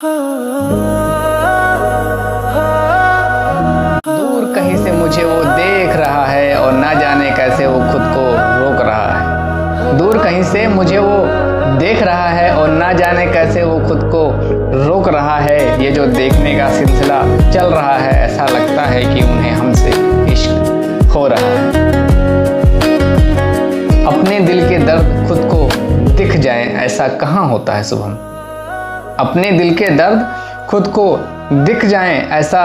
दूर कहीं से मुझे वो देख रहा है और ना जाने कैसे वो खुद को रोक रहा है। दूर कहीं से मुझे वो देख रहा है और ना जाने कैसे वो खुद को रोक रहा है। ये जो देखने का सिलसिला चल रहा है, ऐसा लगता है कि उन्हें हमसे इश्क हो रहा है। अपने दिल के दर्द खुद को दिख जाए, ऐसा कहाँ होता है शुभम। अपने दिल के दर्द खुद को दिख जाएं, ऐसा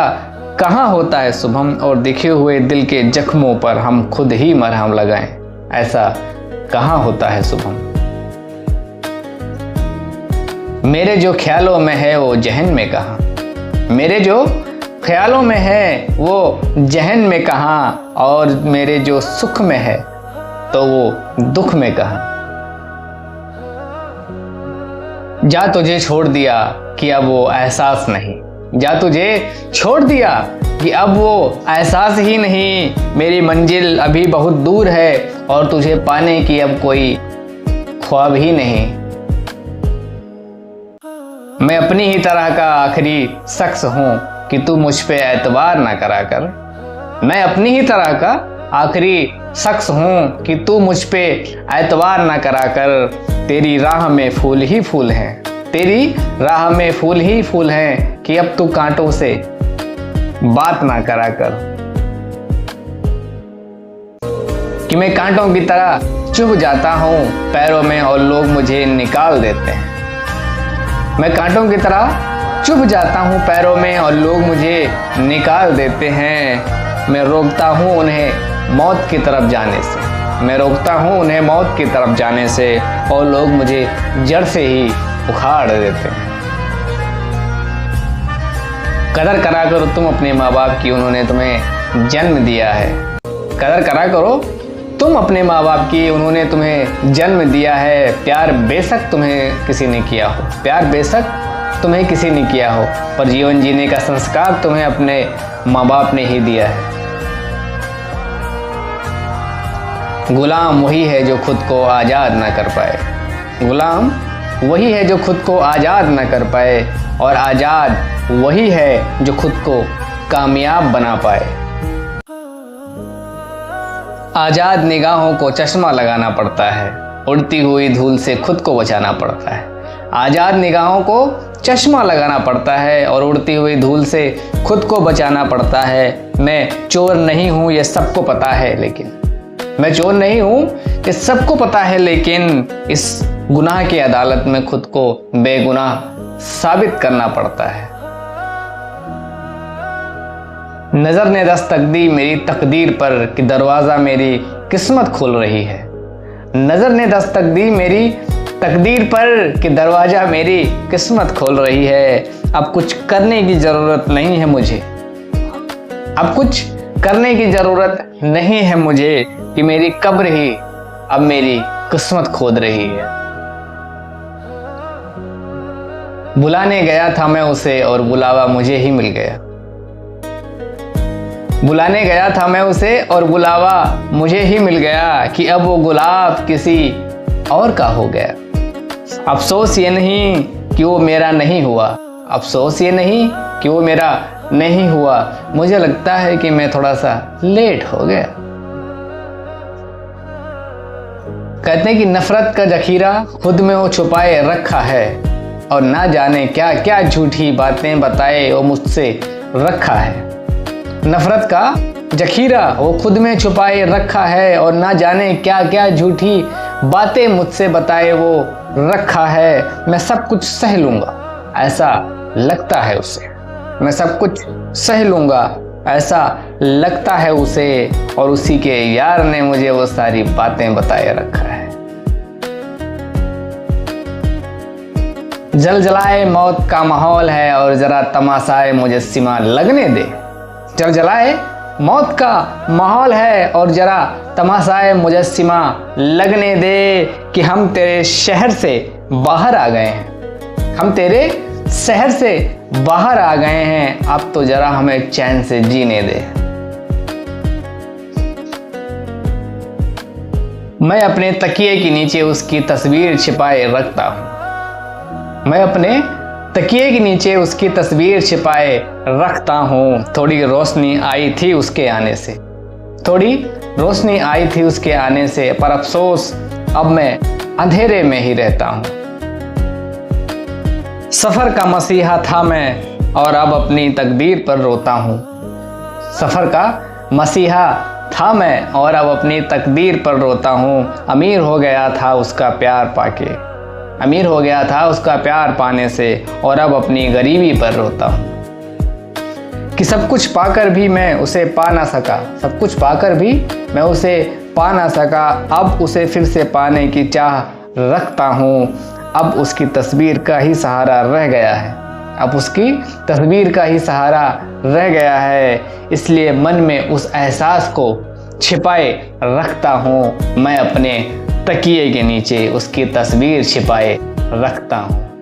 कहाँ होता है शुभम। और दिखे हुए दिल के जख्मों पर हम खुद ही मरहम लगाएं, ऐसा कहाँ होता है शुभम। मेरे जो ख्यालों में है वो जहन में कहाँ, मेरे जो ख्यालों में है वो जहन में कहाँ। और मेरे जो सुख में है तो वो दुख में कहाँ। जा तुझे छोड़ दिया कि अब वो एहसास नहीं, जा तुझे छोड़ दिया कि अब वो एहसास ही नहीं। मेरी मंजिल अभी बहुत दूर है और तुझे पाने की अब कोई ख्वाब ही नहीं। मैं अपनी ही तरह का आखिरी शख्स हूँ कि तू मुझ पे एतबार ना करा कर। मैं अपनी ही तरह का आखिरी शख्स हूँ कि तू मुझ पे एतबार ना करा कर। तेरी राह में फूल ही फूल हैं, तेरी राह में फूल ही फूल हैं कि अब तू कांटों से बात ना करा कर। कि मैं कांटों की तरह चुभ जाता हूँ पैरों में और लोग मुझे निकाल देते हैं। मैं कांटों की तरह चुभ जाता हूँ पैरों में और लोग मुझे निकाल देते हैं। मैं रोकता हूँ उन्हें मौत की तरफ जाने से, मैं रोकता हूँ उन्हें मौत की तरफ जाने से और लोग मुझे जड़ से ही उखाड़ देते हैं। कदर करा करो तुम अपने माँ बाप की, उन्होंने तुम्हें जन्म दिया है। कदर करा करो तुम अपने माँ बाप की, उन्होंने तुम्हें जन्म दिया है। प्यार बेशक तुम्हें किसी ने किया हो, प्यार बेशक तुम्हें किसी ने किया हो, पर जीवन जीने का संस्कार तुम्हें अपने माँ बाप ने ही दिया है। गुलाम वही है जो खुद को आज़ाद ना कर पाए, गुलाम वही है जो खुद को आज़ाद ना कर पाए, और आज़ाद वही है जो खुद को कामयाब बना पाए। आज़ाद निगाहों को चश्मा लगाना पड़ता है, उड़ती हुई धूल से खुद को बचाना पड़ता है। आज़ाद निगाहों को चश्मा लगाना पड़ता है और उड़ती हुई धूल से खुद को बचाना पड़ता है। मैं चोर नहीं हूँ ये सबको पता है, लेकिन मैं चोर नहीं हूँ ये सबको पता है, लेकिन इस गुनाह की अदालत में खुद को बेगुनाह साबित करना पड़ता है। नजर ने दस्तक दी मेरी तकदीर पर कि दरवाजा मेरी किस्मत खोल रही है। नजर ने दस्तक दी मेरी तकदीर पर कि दरवाजा मेरी किस्मत खोल रही है। अब कुछ करने की जरूरत नहीं है मुझे, अब कुछ करने की जरूरत नहीं है मुझे कि मेरी कब्र ही अब मेरी किस्मत खोद रही है। बुलाने गया था मैं उसे और बुलावा मुझे ही मिल गया। बुलाने गया था मैं उसे और बुलावा मुझे ही मिल गया कि अब वो गुलाब किसी और का हो गया। अफसोस ये नहीं कि वो मेरा नहीं हुआ, अफसोस ये नहीं कि वो मेरा नहीं हुआ। मुझे लगता है कि मैं थोड़ा सा लेट हो गया। कहते हैं कि नफरत का जखीरा खुद में वो छुपाए रखा है और ना जाने क्या क्या झूठी बातें बताए वो मुझसे रखा है। नफरत का जखीरा वो खुद में छुपाए रखा है और ना जाने क्या क्या झूठी बातें मुझसे बताए वो रखा है। मैं सब कुछ सह लूंगा ऐसा लगता है उसे, मैं सब कुछ सह लूंगा ऐसा लगता है उसे, और उसी के यार ने मुझे वो सारी बातें बताए रखा है। जल जलाए मौत का माहौल है और जरा तमाशाए मुजस्सिमा लगने दे। जल जलाए मौत का माहौल है और जरा तमाशाए मुजस्सिमा लगने दे कि हम तेरे शहर से बाहर आ गए हैं, हम तेरे शहर से बाहर आ गए हैं। अब तो जरा हमें चैन से जीने दे। मैं अपने तकिए के नीचे उसकी तस्वीर छिपाए रखता हूँ, मैं अपने तकिए के नीचे उसकी तस्वीर छिपाए रखता हूँ। थोड़ी रोशनी आई थी उसके आने से, थोड़ी रोशनी आई थी उसके आने से, पर अफसोस अब मैं अंधेरे में ही रहता हूँ। सफ़र का मसीहा था मैं और अब अपनी तकदीर पर रोता हूँ। सफ़र का मसीहा था मैं और अब अपनी तकदीर पर रोता हूँ। अमीर हो गया था उसका प्यार पाके, अमीर हो गया था उसका प्यार पाने से, और अब अपनी गरीबी पर रोता हूँ। कि सब कुछ पाकर भी मैं उसे पा ना सका, सब कुछ पाकर भी मैं उसे पा ना सका। अब उसे फिर से पाने की चाह रखता हूँ। अब उसकी तस्वीर का ही सहारा रह गया है, अब उसकी तस्वीर का ही सहारा रह गया है। इसलिए मन में उस एहसास को छिपाए रखता हूँ। मैं अपने तकिए के नीचे उसकी तस्वीर छिपाए रखता हूँ।